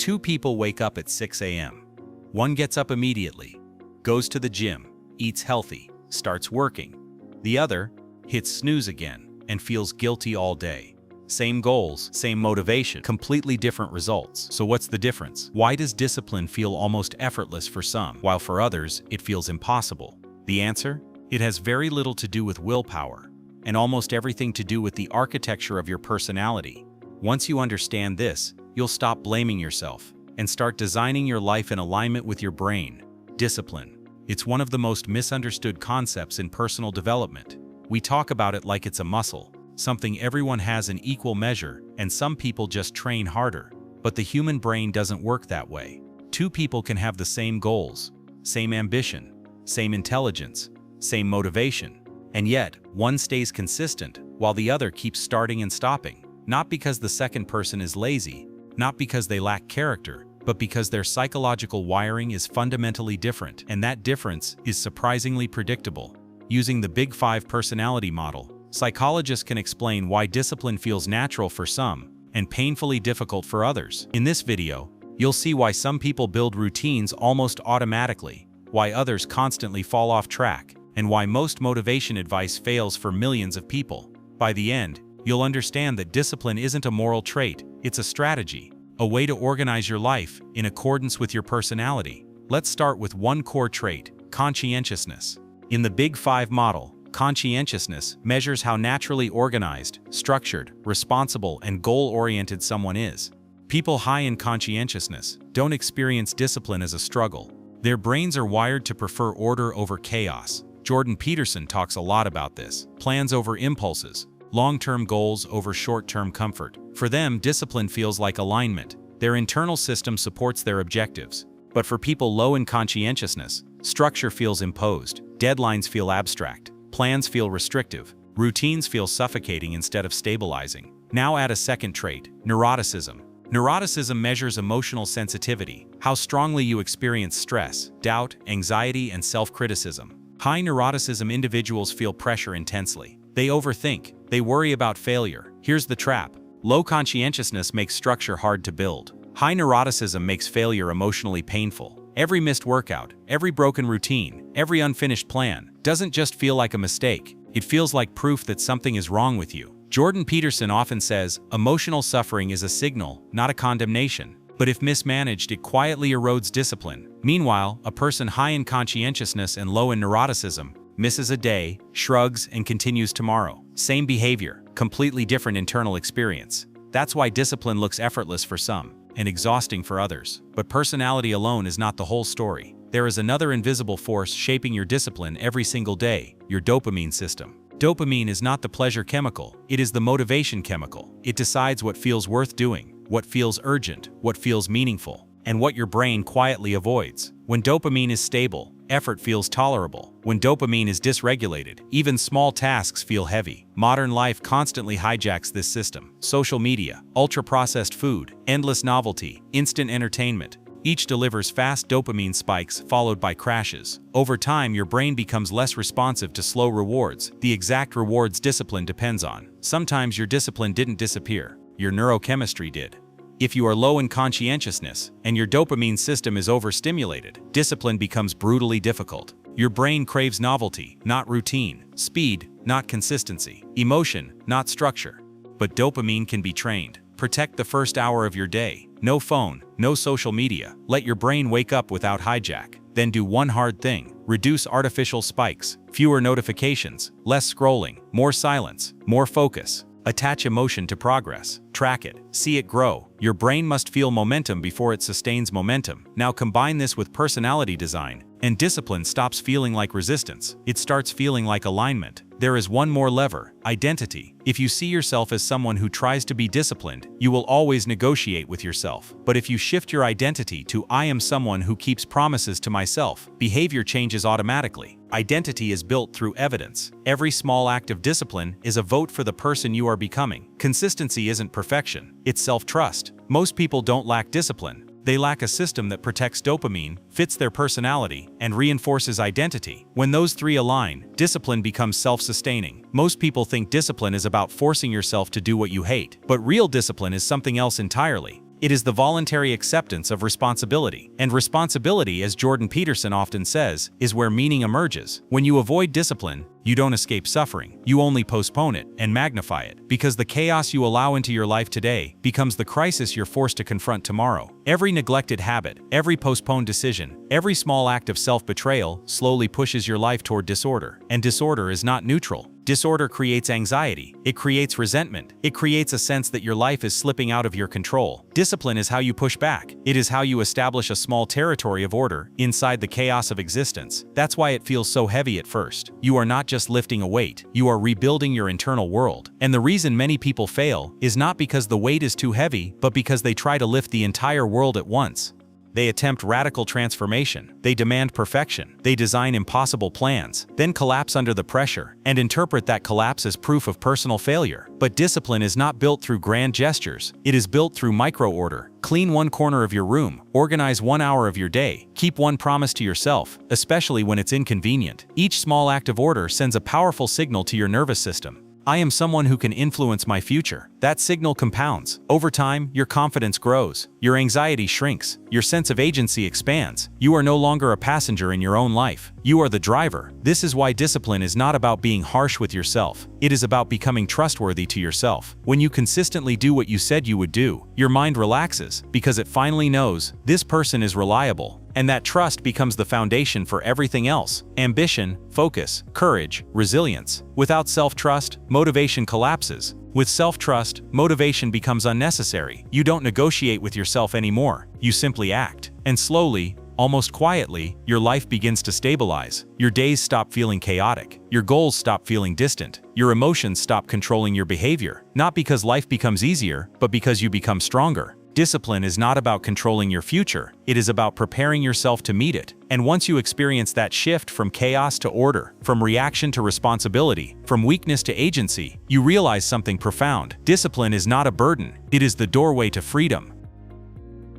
Two people wake up at 6 a.m. One gets up immediately, goes to the gym, eats healthy, starts working. The other hits snooze again and feels guilty all day. Same goals, same motivation, completely different results. So what's the difference? Why does discipline feel almost effortless for some, while for others it feels impossible? The answer? It has very little to do with willpower, and almost everything to do with the architecture of your personality. Once you understand this, you'll stop blaming yourself and start designing your life in alignment with your brain. Discipline. It's one of the most misunderstood concepts in personal development. We talk about it like it's a muscle, something everyone has in equal measure, and some people just train harder. But the human brain doesn't work that way. Two people can have the same goals, same ambition, same intelligence, same motivation, and yet one stays consistent while the other keeps starting and stopping. Not because the second person is lazy, not because they lack character, but because their psychological wiring is fundamentally different, and that difference is surprisingly predictable. Using the Big Five personality model, psychologists can explain why discipline feels natural for some and painfully difficult for others. In this video, you'll see why some people build routines almost automatically, why others constantly fall off track, and why most motivation advice fails for millions of people. By the end, you'll understand that discipline isn't a moral trait, it's a strategy, a way to organize your life in accordance with your personality. Let's start with one core trait, conscientiousness. In the Big Five model, conscientiousness measures how naturally organized, structured, responsible, and goal-oriented someone is. People high in conscientiousness don't experience discipline as a struggle. Their brains are wired to prefer order over chaos. Jordan Peterson talks a lot about this. Plans over impulses, long-term goals over short-term comfort. For them, discipline feels like alignment. Their internal system supports their objectives. But for people low in conscientiousness, structure feels imposed, deadlines feel abstract, plans feel restrictive, routines feel suffocating instead of stabilizing. Now add a second trait, neuroticism. Neuroticism measures emotional sensitivity, how strongly you experience stress, doubt, anxiety, and self-criticism. High neuroticism individuals feel pressure intensely. They overthink, they worry about failure. Here's the trap. Low conscientiousness makes structure hard to build. High neuroticism makes failure emotionally painful. Every missed workout, every broken routine, every unfinished plan doesn't just feel like a mistake. It feels like proof that something is wrong with you. Jordan Peterson often says, emotional suffering is a signal, not a condemnation. But if mismanaged, it quietly erodes discipline. Meanwhile, a person high in conscientiousness and low in neuroticism misses a day, shrugs, and continues tomorrow. Same behavior, completely different internal experience. That's why discipline looks effortless for some and exhausting for others. But personality alone is not the whole story. There is another invisible force shaping your discipline every single day, your dopamine system. Dopamine is not the pleasure chemical, it is the motivation chemical. It decides what feels worth doing, what feels urgent, what feels meaningful, and what your brain quietly avoids. When dopamine is stable, effort feels tolerable. When dopamine is dysregulated, even small tasks feel heavy. Modern life constantly hijacks this system. Social media, ultra-processed food, endless novelty, instant entertainment. Each delivers fast dopamine spikes followed by crashes. Over time, your brain becomes less responsive to slow rewards, the exact rewards discipline depends on. Sometimes your discipline didn't disappear, your neurochemistry did. If you are low in conscientiousness and your dopamine system is overstimulated, discipline becomes brutally difficult. Your brain craves novelty, not routine, speed, not consistency, emotion, not structure. But dopamine can be trained. Protect the first hour of your day. No phone, no social media. Let your brain wake up without hijack. Then do one hard thing. Reduce artificial spikes, fewer notifications, less scrolling, more silence, more focus. Attach emotion to progress. Track it. See it grow. Your brain must feel momentum before it sustains momentum. Now combine this with personality design, and discipline stops feeling like resistance. It starts feeling like alignment. There is one more lever, identity. If you see yourself as someone who tries to be disciplined, you will always negotiate with yourself. But if you shift your identity to I am someone who keeps promises to myself, behavior changes automatically. Identity is built through evidence. Every small act of discipline is a vote for the person you are becoming. Consistency isn't perfection, it's self-trust. Most people don't lack discipline. They lack a system that protects dopamine, fits their personality, and reinforces identity. When those three align, discipline becomes self-sustaining. Most people think discipline is about forcing yourself to do what you hate, but real discipline is something else entirely. It is the voluntary acceptance of responsibility. And responsibility, as Jordan Peterson often says, is where meaning emerges. When you avoid discipline, you don't escape suffering. You only postpone it and magnify it, because the chaos you allow into your life today becomes the crisis you're forced to confront tomorrow. Every neglected habit, every postponed decision, every small act of self-betrayal slowly pushes your life toward disorder. And disorder is not neutral. Disorder creates anxiety, it creates resentment, it creates a sense that your life is slipping out of your control. Discipline is how you push back. It is how you establish a small territory of order inside the chaos of existence. That's why it feels so heavy at first. You are not just lifting a weight, you are rebuilding your internal world. And the reason many people fail is not because the weight is too heavy, but because they try to lift the entire world at once. They attempt radical transformation, they demand perfection, they design impossible plans, then collapse under the pressure, and interpret that collapse as proof of personal failure. But discipline is not built through grand gestures, it is built through micro-order. Clean one corner of your room, organize 1 hour of your day, keep one promise to yourself, especially when it's inconvenient. Each small act of order sends a powerful signal to your nervous system. I am someone who can influence my future. That signal compounds. Over time, your confidence grows, your anxiety shrinks, your sense of agency expands. You are no longer a passenger in your own life. You are the driver. This is why discipline is not about being harsh with yourself. It is about becoming trustworthy to yourself. When you consistently do what you said you would do, your mind relaxes because it finally knows this person is reliable. And that trust becomes the foundation for everything else: ambition, focus, courage, resilience. Without self-trust, motivation collapses. With self-trust, motivation becomes unnecessary. You don't negotiate with yourself anymore. You simply act. And slowly, almost quietly, your life begins to stabilize. Your days stop feeling chaotic. Your goals stop feeling distant. Your emotions stop controlling your behavior. Not because life becomes easier, but because you become stronger. Discipline is not about controlling your future, it is about preparing yourself to meet it. And once you experience that shift from chaos to order, from reaction to responsibility, from weakness to agency, you realize something profound. Discipline is not a burden, it is the doorway to freedom.